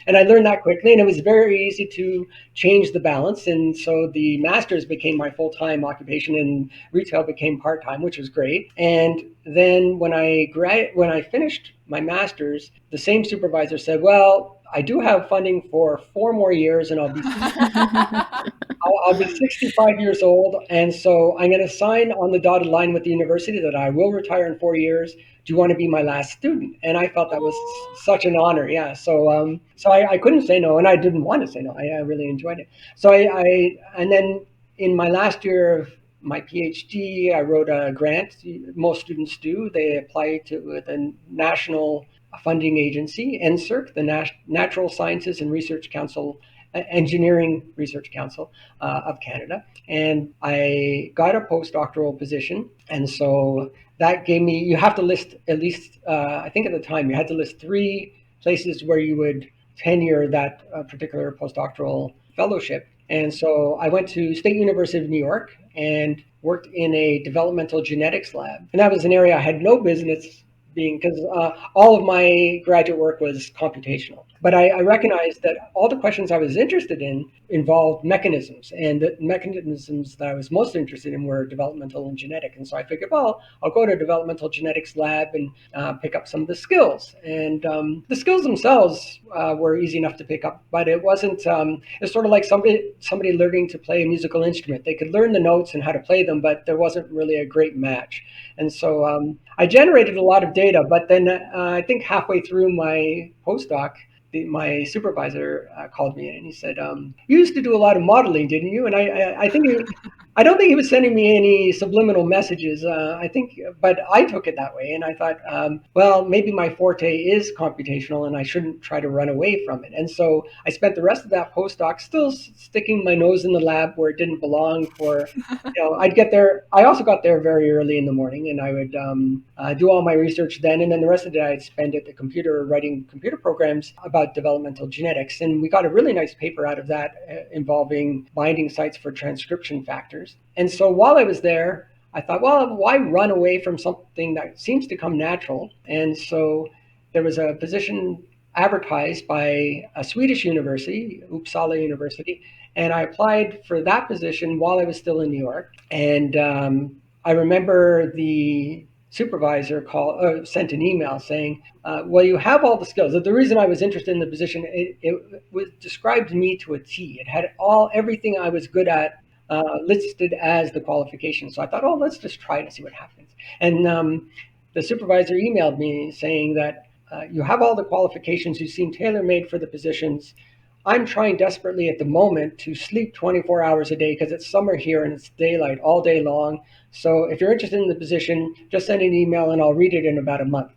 S3: And I learned that quickly, and it was very easy to change the balance. And so the master's became my full-time occupation, and retail became part-time, which was great. And then when I finished my master's, the same supervisor said, well, I do have funding for 4 more years, and I'll be 65 years old, and so I'm going to sign on the dotted line with the university that I will retire in 4 years. Do you want to be my last student? And I felt that was such an honor. Yeah. So I couldn't say no, and I didn't want to say no. I really enjoyed it. So and then in my last year of my PhD, I wrote a grant. Most students do. They apply to the national funding agency, NSERC, the Natural Sciences and Research Council, Engineering Research Council of Canada. And I got a postdoctoral position. And so that gave me, you have to list at least, I think at the time, you had to list 3 places where you would tenure that particular postdoctoral fellowship. And so I went to State University of New York and worked in a developmental genetics lab. And that was an area I had no business being, because all of my graduate work was computational. But I recognized that all the questions I was interested in involved mechanisms, and the mechanisms that I was most interested in were developmental and genetic. And so I figured, well, I'll go to a developmental genetics lab and pick up some of the skills. And the skills themselves were easy enough to pick up, but it wasn't, it's sort of like somebody learning to play a musical instrument. They could learn the notes and how to play them, but there wasn't really a great match. And so I generated a lot of data, but then I think halfway through my postdoc, my supervisor called me in and he said, you used to do a lot of modeling, didn't you? And I don't think he was sending me any subliminal messages. But I took it that way. And I thought, well, maybe my forte is computational and I shouldn't try to run away from it. And so I spent the rest of that postdoc still sticking my nose in the lab where it didn't belong I'd get there. I also got there very early in the morning, and I would do all my research then. And then the rest of the day I'd spend at the computer writing computer programs about developmental genetics. And we got a really nice paper out of that involving binding sites for transcription factors. And so while I was there, I thought, well, why run away from something that seems to come natural? And so there was a position advertised by a Swedish university, Uppsala University, And I applied for that position while I was still in New York. And I remember the supervisor sent an email saying, well, you have all the skills. The reason I was interested in the position, it was described me to a T. It had everything I was good at listed as the qualification. So I thought, oh, let's just try to see what happens. And the supervisor emailed me saying that you have all the qualifications. You seem tailor-made for the positions. I'm trying desperately at the moment to sleep 24 hours a day because it's summer here and it's daylight all day long. So if you're interested in the position, just send an email and I'll read it in about a month.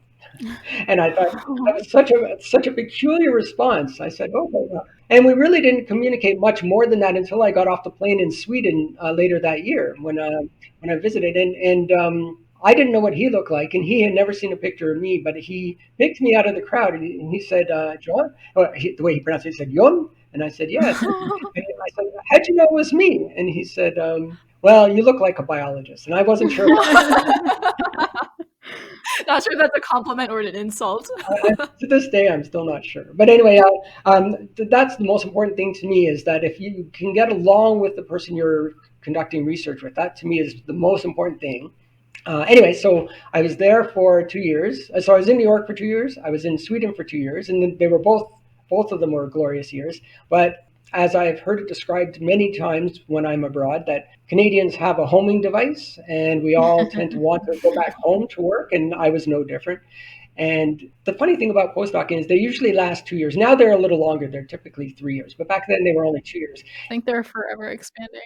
S3: And I thought that was such a peculiar response. I said, "Oh, well." And we really didn't communicate much more than that until I got off the plane in Sweden later that year when I visited. And I didn't know what he looked like, and he had never seen a picture of me. But he picked me out of the crowd, and he said, "John," the way he pronounced it, he said, "Jon," and I said, "Yes." And I said, "How'd you know it was me?" And he said, "Well, you look like a biologist," and I wasn't sure.
S1: Not sure if that's a compliment or an insult.
S3: To this day, I'm still not sure. But anyway, that's the most important thing to me, is that if you can get along with the person you're conducting research with, that to me is the most important thing. Anyway, so I was there for 2 years. So I was in New York for 2 years. I was in Sweden for 2 years, and they were both of them were glorious years. But as I've heard it described many times when I'm abroad, that Canadians have a homing device, and we all tend to want to go back home to work, and I was no different. And the funny thing about postdocing is they usually last 2 years. Now they're a little longer. They're typically 3 years, but back then they were only 2 years.
S2: I think they're forever expanding.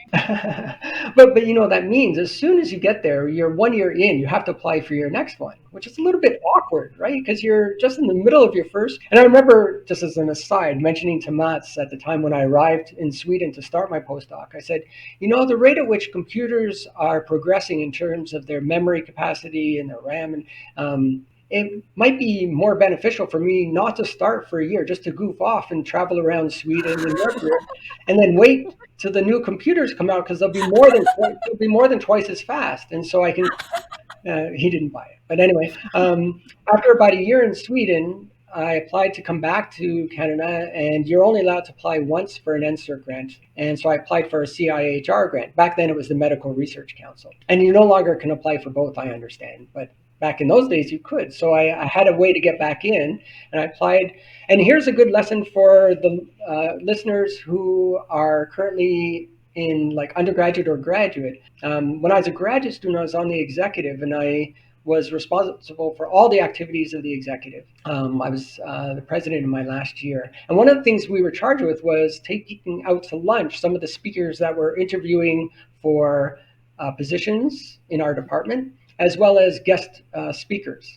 S3: but that means as soon as you get there, you're 1 year in, you have to apply for your next one, which is a little bit awkward, right? Because you're just in the middle of your first. And I remember, just as an aside, mentioning to Mats at the time when I arrived in Sweden to start my postdoc, I said, the rate at which computers are progressing in terms of their memory capacity and their RAM, and it might be more beneficial for me not to start for a year, just to goof off and travel around Sweden and everywhere, and then wait till the new computers come out, because they'll be more than twice as fast, and so I can. He didn't buy it, but anyway, after about a year in Sweden, I applied to come back to Canada, and you're only allowed to apply once for an NSERC grant, and so I applied for a CIHR grant. Back then, it was the Medical Research Council, and you no longer can apply for both, I understand, but back in those days you could. So I had a way to get back in, and I applied. And here's a good lesson for the listeners who are currently in like undergraduate or graduate. When I was a graduate student, I was on the executive, and I was responsible for all the activities of the executive. I was the president in my last year. And one of the things we were charged with was taking out to lunch some of the speakers that were interviewing for positions in our department, as well as guest speakers.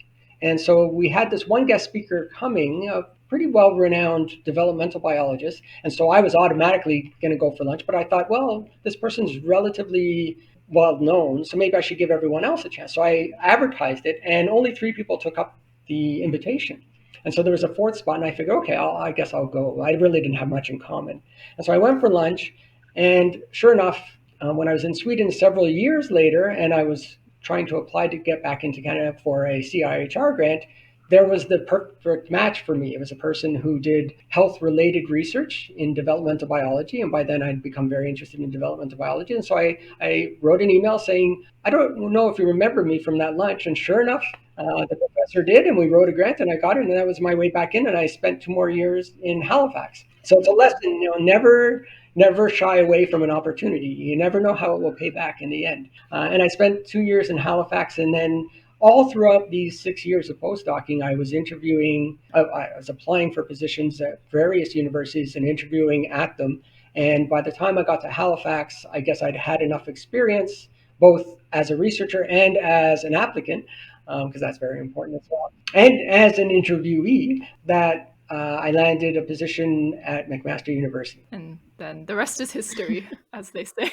S3: And so we had this one guest speaker coming, a pretty well-renowned developmental biologist. And so I was automatically going to go for lunch, but I thought, well, this person's relatively well-known, so maybe I should give everyone else a chance. So I advertised it, and only 3 people took up the invitation. And so there was a 4th spot, and I figured, okay, I guess I'll go. I really didn't have much in common. And so I went for lunch, and sure enough, when I was in Sweden several years later, and I was trying to apply to get back into Canada for a CIHR grant, there was the perfect match for me. It was a person who did health-related research in developmental biology, and by then I'd become very interested in developmental biology. And so I wrote an email saying, I don't know if you remember me from that lunch. And sure enough, the professor did, and we wrote a grant, and I got it, and that was my way back in, and I spent 2 more years in Halifax. So it's a lesson, never shy away from an opportunity. You never know how it will pay back in the end. And I spent 2 years in Halifax, and then all throughout these 6 years of postdocing, I was interviewing, I was applying for positions at various universities and interviewing at them. And by the time I got to Halifax, I guess I'd had enough experience, both as a researcher and as an applicant, because that's very important as well, and as an interviewee, that I landed a position at McMaster University.
S1: And then the rest is history, as they say.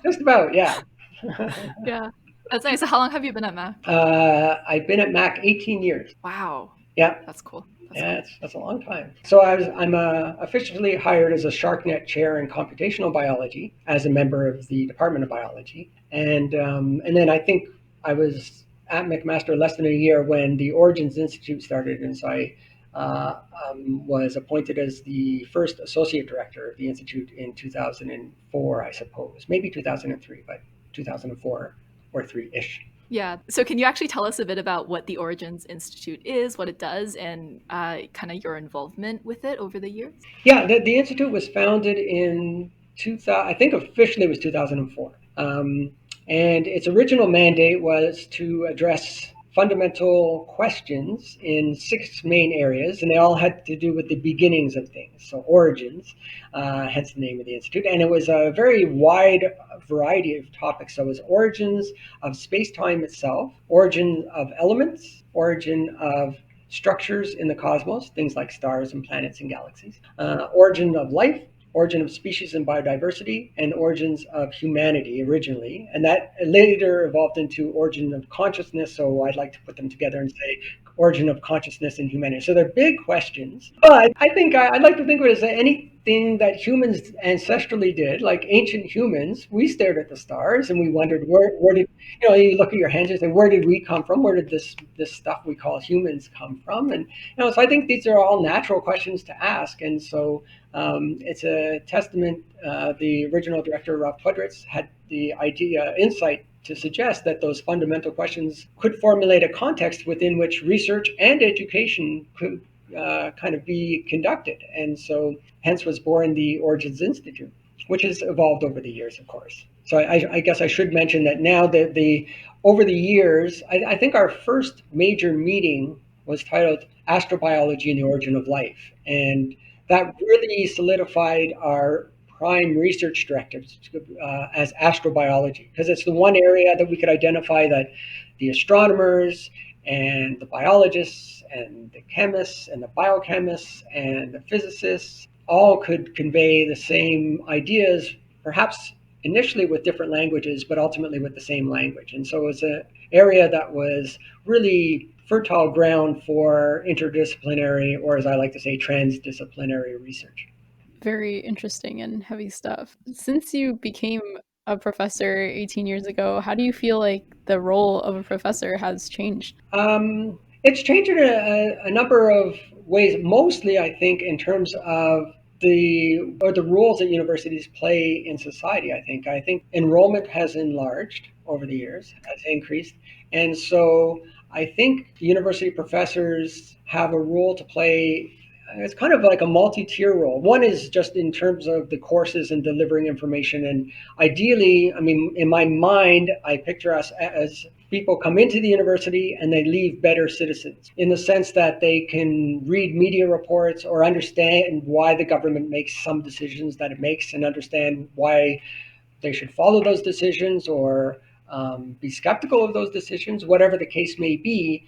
S3: Just about, yeah.
S1: Yeah. That's nice. So how long have you been at Mac?
S3: I've been at Mac 18 years.
S1: Wow.
S3: Yeah.
S1: That's cool.
S3: That's a long time. So I'm officially hired as a SharkNet chair in computational biology as a member of the Department of Biology. And then I think I was at McMaster less than a year when the Origins Institute started. And so was appointed as the first associate director of the Institute in 2004, I suppose. Maybe 2003, but 2004 or 3-ish.
S1: Yeah. So, can you actually tell us a bit about what the Origins Institute is, what it does, and kind of your involvement with it over the years?
S3: Yeah, the Institute was founded in 2000, I think officially it was 2004. And its original mandate was to address fundamental questions in 6 main areas, and they all had to do with the beginnings of things, so origins, hence the name of the Institute. And it was a very wide variety of topics. So it was origins of space-time itself, origin of elements, origin of structures in the cosmos, things like stars and planets and galaxies, origin of life, origin of species and biodiversity, and origins of humanity originally. And that later evolved into origin of consciousness. So I'd like to put them together and say origin of consciousness and humanity. So they're big questions. But I think I'd like to think of it as anything that humans ancestrally did, like ancient humans. We stared at the stars and we wondered where did, you look at your hands and say, where did we come from? Where did this stuff we call humans come from? And so I think these are all natural questions to ask. And so it's a testament. The original director, Rob Pudritz, had the insight to suggest that those fundamental questions could formulate a context within which research and education could kind of be conducted. And so hence was born the Origins Institute, which has evolved over the years, of course. So I guess I should mention that now that over the years, I think our first major meeting was titled Astrobiology and the Origin of Life. And that really solidified our prime research directives as astrobiology, because it's the one area that we could identify that the astronomers and the biologists and the chemists and the biochemists and the physicists all could convey the same ideas, perhaps initially with different languages, but ultimately with the same language. And so it was an area that was really fertile ground for interdisciplinary, or as I like to say, transdisciplinary research.
S2: Very interesting and heavy stuff. Since you became a professor 18 years ago, how do you feel like the role of a professor has changed?
S3: It's changed in a number of ways, mostly I think in terms of the roles that universities play in society. I think enrollment has enlarged over the years, has increased. And so I think university professors have a role to play. It's kind of like a multi-tier role. One is just in terms of the courses and delivering information. And ideally, I mean, in my mind, I picture us as people come into the university and they leave better citizens, in the sense that they can read media reports or understand why the government makes some decisions that it makes, and understand why they should follow those decisions or be skeptical of those decisions, whatever the case may be.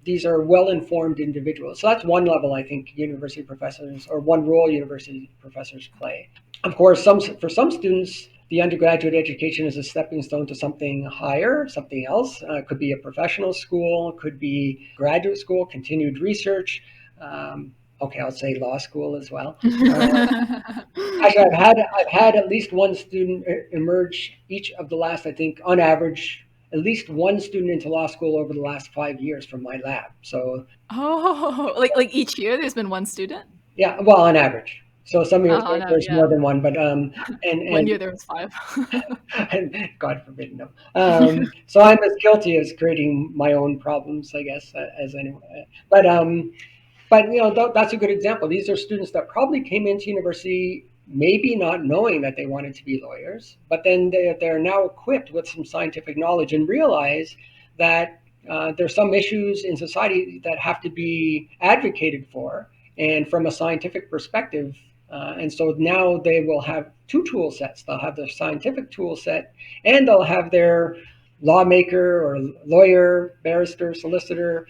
S3: These are well-informed individuals. So that's one level I think university professors, or one role university professors play. Of course, for some students, the undergraduate education is a stepping stone to something higher, something else. It could be a professional school, could be graduate school, continued research. I'll say law school as well. Actually, I've had at least one student emerge each of the last, I think, on average, at least one student into law school over the last 5 years from my lab. So,
S1: like each year, there's been one student.
S3: Yeah, well, on average. So some years there's more than one, but
S1: and 1 year there was 5.
S3: And God forbid, no. So I'm as guilty as creating my own problems, I guess, as anyone. But that's a good example. These are students that probably came into university maybe not knowing that they wanted to be lawyers, but then they're now equipped with some scientific knowledge and realize that there's some issues in society that have to be advocated for, and from a scientific perspective. And so now they will have 2 tool sets. They'll have their scientific tool set, and they'll have their lawmaker or lawyer, barrister, solicitor,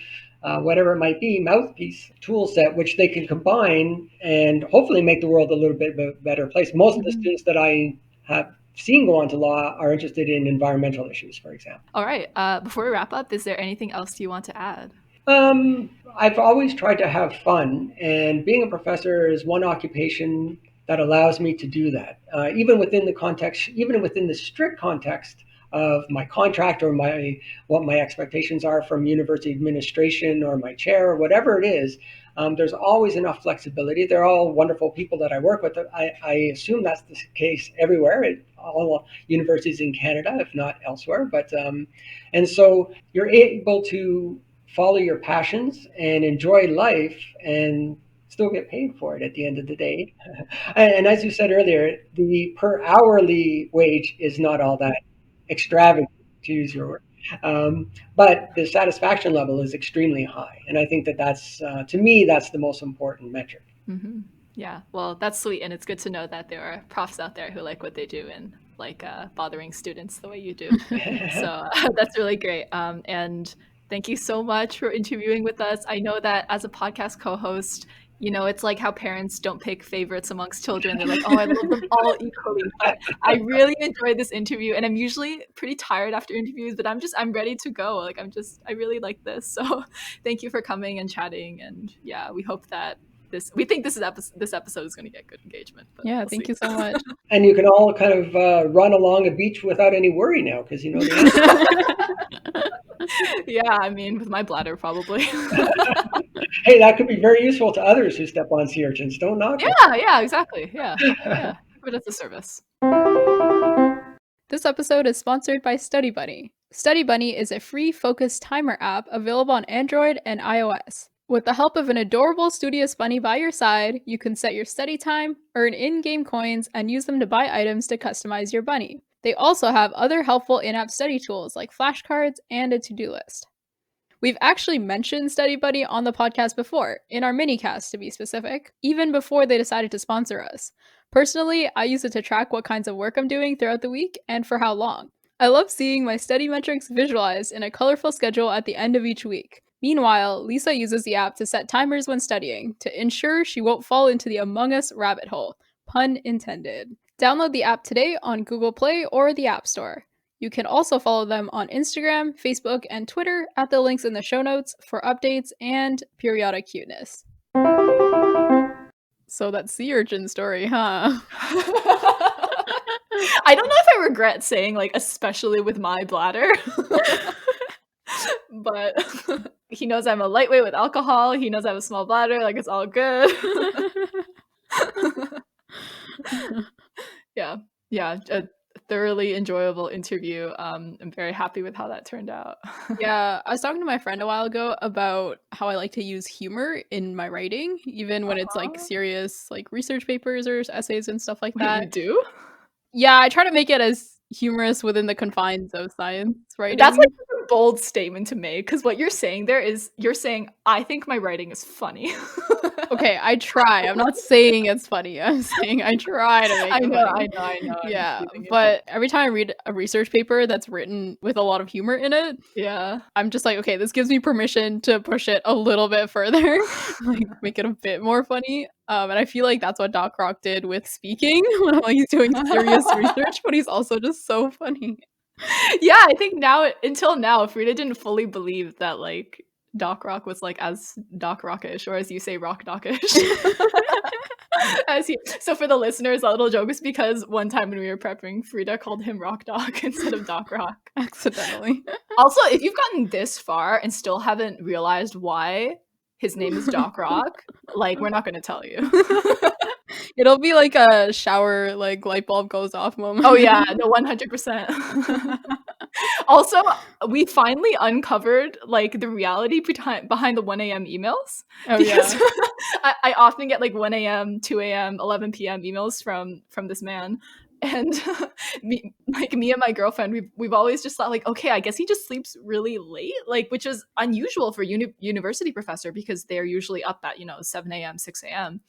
S3: whatever it might be, mouthpiece tool set, which they can combine and hopefully make the world a little bit better place. Most of the students that I have seen go on to law are interested in environmental issues, for example.
S1: All right. Before we wrap up, is there anything else you want to add?
S3: I've always tried to have fun, and being a professor is one occupation that allows me to do that. Even within the strict context of my contract or what my expectations are from university administration or my chair or whatever it is. There's always enough flexibility. They're all wonderful people that I work with. I assume that's the case everywhere at all universities in Canada, if not elsewhere. And so you're able to follow your passions and enjoy life and still get paid for it at the end of the day. And as you said earlier, the per hourly wage is not all that extravagant, to use your word. But the satisfaction level is extremely high. And I think that's, to me, that's the most important metric.
S1: Mm-hmm. Yeah, well, that's sweet. And it's good to know that there are profs out there who like what they do and like bothering students the way you do. So that's really great. And thank you so much for interviewing with us. I know that as a podcast co-host, it's like how parents don't pick favorites amongst children. They're like, oh, I love them all equally. But I really enjoyed this interview, and I'm usually pretty tired after interviews, but I'm ready to go. Like, I really like this. So thank you for coming and chatting. And yeah, we hope that we think this episode is going to get good engagement.
S2: Yeah, we'll thank you so much.
S3: And you can all kind of run along a beach without any worry now, because you know the answer.
S1: Yeah, I mean, with my bladder, probably.
S3: Hey, that could be very useful to others who step on sea urchins. Don't knock it.
S1: Yeah, exactly. Yeah. But it's a service.
S2: This episode is sponsored by Study Bunny. Study Bunny is a free focus timer app available on Android and iOS. With the help of an adorable studious bunny by your side, you can set your study time, earn in-game coins, and use them to buy items to customize your bunny. They also have other helpful in-app study tools like flashcards and a to-do list. We've actually mentioned Study Buddy on the podcast before, in our minicast to be specific, even before they decided to sponsor us. Personally, I use it to track what kinds of work I'm doing throughout the week and for how long. I love seeing my study metrics visualized in a colorful schedule at the end of each week. Meanwhile, Lisa uses the app to set timers when studying, to ensure she won't fall into the Among Us rabbit hole. Pun intended. Download the app today on Google Play or the App Store. You can also follow them on Instagram, Facebook, and Twitter at the links in the show notes for updates and periodic cuteness. So that sea urchin story, huh?
S1: I don't know if I regret saying, like, especially with my bladder. But he knows I'm a lightweight with alcohol. He knows I have a small bladder. Like, it's all good. Yeah. A thoroughly enjoyable interview. I'm very happy with how that turned out.
S2: Yeah, I was talking to my friend a while ago about how I like to use humor in my writing, even when it's like serious, like research papers or essays and stuff like that.
S1: You do?
S2: Yeah, I try to make it as humorous within the confines of science writing.
S1: That's like a bold statement to make, because what you're saying there is you're saying, I think my writing is funny.
S2: Okay, I try. I'm not saying it's funny. I'm saying I try to make it funny.
S1: I know.
S2: Yeah, but every time I read a research paper that's written with a lot of humor in it,
S1: yeah,
S2: I'm just like, okay, this gives me permission to push it a little bit further, like make it a bit more funny. And I feel like that's what Doc Roc did with speaking when he's doing serious research, but he's also just so funny.
S1: Yeah, I think until now, Frida didn't fully believe that like Doc Roc was like as Doc Rockish, or as you say, Rock Dockish. So for the listeners, that little joke is because one time when we were prepping, Frida called him Rock Doc instead of Doc Roc.
S2: Accidentally.
S1: Also, if you've gotten this far and still haven't realized why his name is Doc Roc, like, we're not going to tell you.
S2: It'll be like a shower, like, light bulb goes off moment.
S1: Oh yeah, no, 100%. Also, we finally uncovered like the reality behind the 1 a.m. emails.
S2: Oh,
S1: because
S2: yeah.
S1: I often get like 1 a.m., 2 a.m., 11 p.m. emails from this man. And me and my girlfriend, we've always just thought like, okay, I guess he just sleeps really late, like, which is unusual for university professor because they're usually up at 7 a.m., 6 a.m.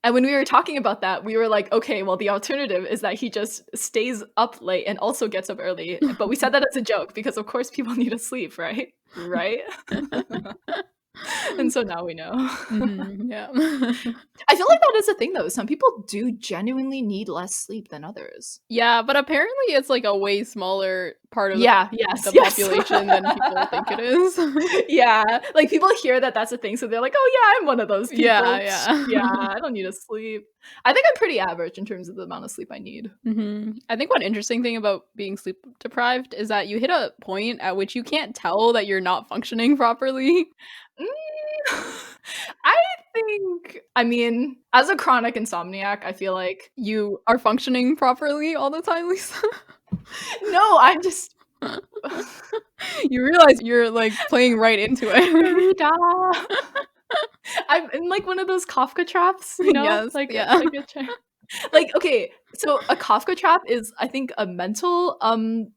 S1: And when we were talking about that, we were like, okay, well, the alternative is that he just stays up late and also gets up early. But we said that as a joke because, of course, people need to sleep, right? Right? And so now we know.
S2: Mm-hmm, yeah.
S1: I feel like that is a thing, though. Some people do genuinely need less sleep than others.
S2: Yeah, but apparently it's like a way smaller part of
S1: yes,
S2: the
S1: yes.
S2: population than people think it is.
S1: Yeah, like people hear that that's a thing, so they're like, "Oh yeah, I'm one of those people."
S2: Yeah.
S1: I don't need to sleep. I think I'm pretty average in terms of the amount of sleep I need.
S2: I think one interesting thing about being sleep deprived is that you hit a point at which you can't tell that you're not functioning properly.
S1: I think, I mean, as a chronic insomniac, I feel like
S2: You are functioning properly all the time, Lisa.
S1: no, I'm just
S2: You realize you're like playing right into it.
S1: Rita. I'm in like one of those Kafka traps, you know?
S2: Yes,
S1: Like
S2: yeah.
S1: like a tra- like okay, so a Kafka trap is I think a mental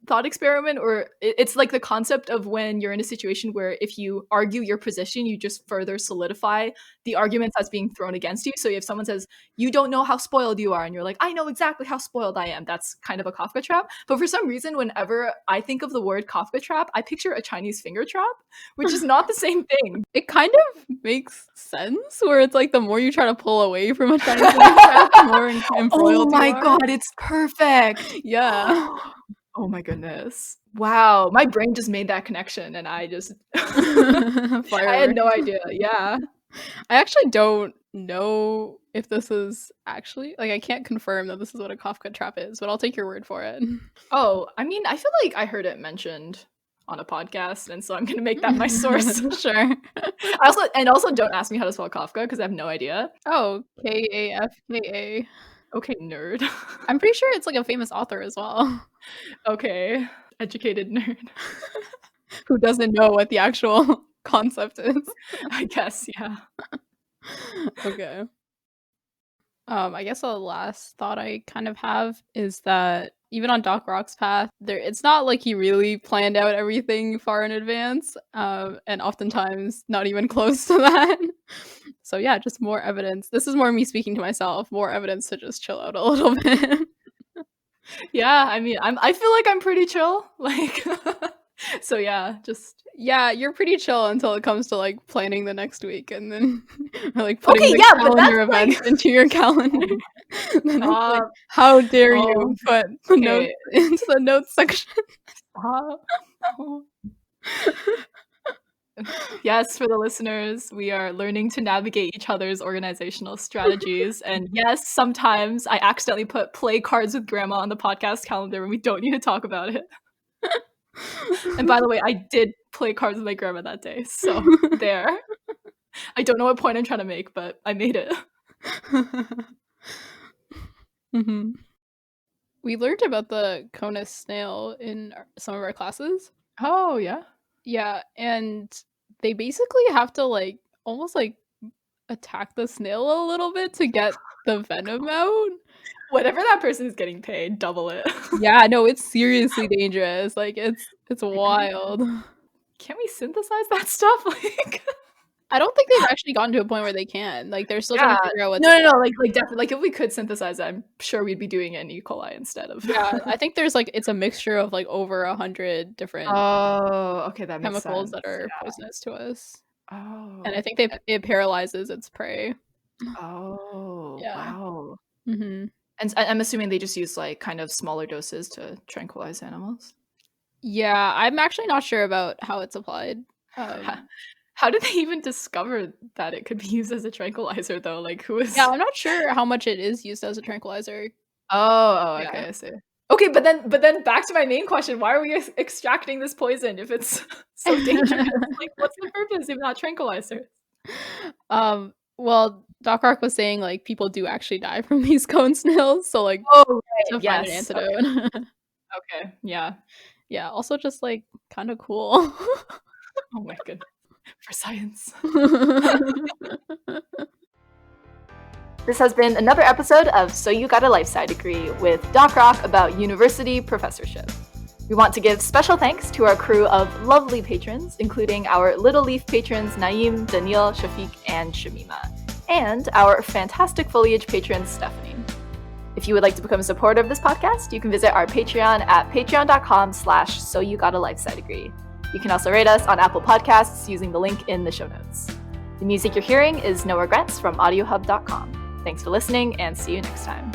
S1: thought experiment, or it's like the concept of when you're in a situation where if you argue your position, you just further solidify the arguments that's being thrown against you. So if someone says you don't know how spoiled you are and you're like I know exactly how spoiled I am, that's kind of a Kafka trap. But for some reason whenever I think of the word Kafka trap, I picture a Chinese finger trap, which is not the same thing.
S2: It kind of makes sense where it's like the more you try to pull away from a Chinese trap, the more embroiled
S1: Oh my
S2: you are.
S1: god, it's perfect.
S2: Yeah.
S1: Oh my goodness. Wow, my brain just made that connection and I just I had no idea. Yeah.
S2: I actually don't know if this is actually like I can't confirm that this is what a Kafka trap is, but I'll take your word for it.
S1: Oh, I mean, I feel like I heard it mentioned on a podcast, and so I'm gonna make that my source.
S2: Sure.
S1: Also don't ask me how to spell Kafka because I have no idea.
S2: Oh, Kafka.
S1: Okay, nerd.
S2: I'm pretty sure it's like a famous author as well.
S1: Okay, educated nerd.
S2: Who doesn't know what the actual concept is.
S1: I guess, yeah.
S2: Okay. I guess the last thought I kind of have is that even on Doc Roc's path, it's not like he really planned out everything far in advance, and oftentimes not even close to that. So yeah, just more evidence. This is more me speaking to myself, more evidence to just chill out a little bit.
S1: Yeah, I mean, I feel like I'm pretty chill. Like so yeah, just
S2: Yeah, you're pretty chill until it comes to like planning the next week and then or like
S1: okay,
S2: putting the
S1: yeah, but
S2: calendar
S1: that's like
S2: events into your calendar. Then it's like,
S1: stop.
S2: how dare
S1: Oh,
S2: you put the notes
S1: okay.
S2: into the notes section?
S1: Stop. Yes, for the listeners, we are learning to navigate each other's organizational strategies. And yes, sometimes I accidentally put play cards with grandma on the podcast calendar when we don't need to talk about it. And by the way, I did play cards with my grandma that day. So there. I don't know what point I'm trying to make, but I made it.
S2: Mm-hmm. We learned about the Conus snail in some of our classes.
S1: Oh, yeah.
S2: Yeah, and they basically have to like almost like attack the snail a little bit to get the venom out.
S1: Whatever that person is getting paid, double it.
S2: Yeah, no, it's seriously dangerous. Like it's wild.
S1: Can't we synthesize that stuff? Like
S2: I don't think they've actually gotten to a point where they can. Like they're still trying to figure out what's
S1: no, like definitely. Like if we could synthesize it, I'm sure we'd be doing it in E. coli instead of.
S2: Yeah, I think there's like it's a mixture of like over 100 different
S1: okay, that makes
S2: chemicals
S1: sense.
S2: that are poisonous to us.
S1: Oh.
S2: And I think it paralyzes its prey.
S1: Oh,
S2: Yeah.
S1: wow.
S2: Mm-hmm.
S1: And I'm assuming they just use like kind of smaller doses to tranquilize animals.
S2: Yeah, I'm actually not sure about how it's applied.
S1: How did they even discover that it could be used as a tranquilizer though? Like who is
S2: Yeah, I'm not sure how much it is used as a tranquilizer.
S1: Oh,
S2: Yeah.
S1: okay, I see. Okay, but then back to my main question, why are we extracting this poison if it's so dangerous? Like what's the purpose if not tranquilizer?
S2: Well, Doc Roc was saying like people do actually die from these cone snails, so like
S1: Oh,
S2: to
S1: right.
S2: find an
S1: Yes.
S2: antidote.
S1: Okay. Yeah.
S2: Yeah, also just like kind of cool.
S1: Oh my goodness. For science. This has been another episode of So You Got a Life Sci Degree with Doc Roc about university professorship. We want to give special thanks to our crew of lovely patrons, including our Little Leaf patrons Naeem, Daniil, Shafiq, and Shamima, and our fantastic foliage patron Stephanie. If you would like to become a supporter of this podcast, you can visit our Patreon at patreon.com/soyougotalifescidegree. You can also rate us on Apple Podcasts using the link in the show notes. The music you're hearing is No Regrets from audiohub.com. Thanks for listening and see you next time.